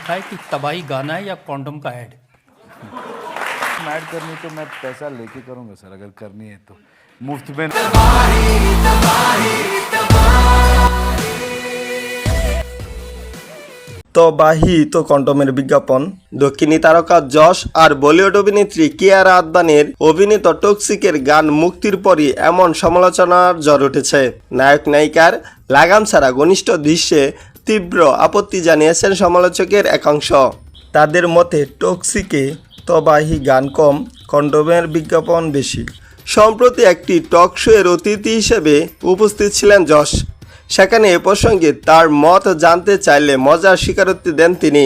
लिखा है कि तबाही गाना है या कॉन्डोम का ऐड। ऐड करनी तो मैं पैसा लेके करूँगा सर, अगर करनी है तो मुफ्त में। তবাহি তো কন্ডোমের বিজ্ঞাপন। দক্ষিণী তারকা যশ আর বলিউড অভিনেত্রী কিয়ারা আদবানির অভিনীত টক্সিকের গান মুক্তির পরই এমন সমালোচনার ঝড় উঠেছে। নায়ক নায়িকার লাগাম ছাড়া ঘনিষ্ঠ দৃশ্যে তীব্র আপত্তি জানিয়েছেন সমালোচকের একাংশ। তাদের মতে টক্সিকে তবাহি গান কম, কন্ডোমের বিজ্ঞাপন বেশি। সম্প্রতি একটি টক শোয়ের অতিথি হিসেবে উপস্থিত ছিলেন যশ। সেখানে এ প্রসঙ্গে তার মত জানতে চাইলে মজার স্বীকারোক্তি দেন তিনি।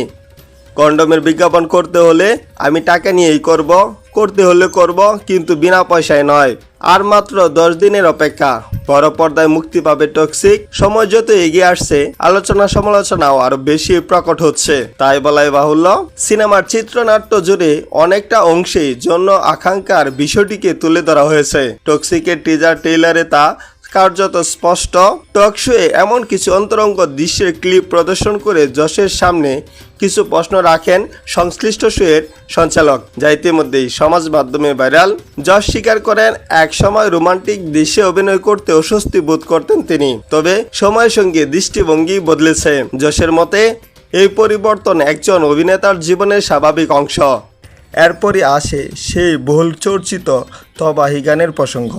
কন্ডোমের বিজ্ঞাপন করতে হলে আমি টাকা নিয়েই করব, করতে হলে করব, কিন্তু বিনা পয়সায় নয়। আর মাত্র 10 দিনের অপেক্ষা, বড় পর্দায় মুক্তি পাবে টক্সিক। সময় যত এগিয়ে আসছে আলোচনা সমালোচনাও আরো বেশি প্রকট হচ্ছে। তাই বলাই বাহুল্য, সিনেমার চিত্রনাট্য জুড়ে অনেকটা অংশেই জন্য আকাঙ্ক্ষার বিষয়টিকে তুলে ধরা হয়েছে। টক্সিকের টিজার ট্রেইলারে তা কার্যত স্পষ্ট। টক শোয়ে এমন কিছু অন্তরঙ্গ দৃশ্যের ক্লিপ প্রদর্শন করে যশের সামনে কিছু প্রশ্ন রাখেন সংশ্লিষ্ট শোয়ের সঞ্চালক, যা ইতিমধ্যেই সমাজ মাধ্যমে ভাইরাল। যশ স্বীকার করেন এক সময় রোমান্টিক দৃশ্যে অভিনয় করতে অস্বস্তি বোধ করতেন তিনি, তবে সময়ের সঙ্গে দৃষ্টিভঙ্গি বদলেছে। যশের মতে এই পরিবর্তন একজন অভিনেতার জীবনের স্বাভাবিক অংশ। এরপরই আসে সেই বহুল চর্চিত তবাহি গানের প্রসঙ্গ।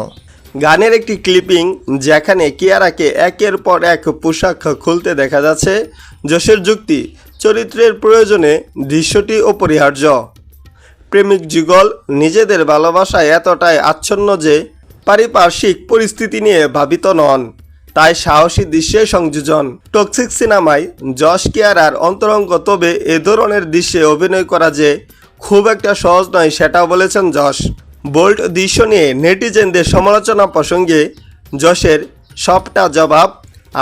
গানের একটি ক্লিপিং যেখানে কিয়ারাকে একের পর এক পোশাক খুলতে দেখা যাচ্ছে। যশের যুক্তি, চরিত্রের প্রয়োজনে দৃশ্যটি অপরিহার্য। প্রেমিক যুগল নিজেদের ভালোবাসায় এতটাই আচ্ছন্ন যে পারিপার্শ্বিক পরিস্থিতি নিয়ে ভাবিত নন, তাই সাহসী দৃশ্যে সংযোজন। টক্সিক সিনেমায় যশ কিয়ারার অন্তরঙ্গ, তবে এ ধরনের দৃশ্যে অভিনয় করা যে খুব একটা সহজ নয় সেটাও বলেছেন যশ। বোল্ড দৃশ্য নিয়ে নেটিজেনদের সমালোচনা প্রসঙ্গে যশের সবটা জবাব,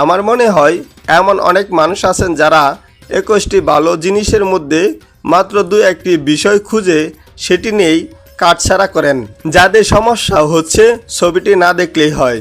আমার মনে হয় এমন অনেক মানুষ আছেন যারা 21টি ভালো জিনিসের মধ্যে মাত্র 2-1টি বিষয় খুঁজে সেটি নিয়েই কাটছাড়া করেন। যাদের সমস্যা হচ্ছে ছবিটি না দেখলেই হয়।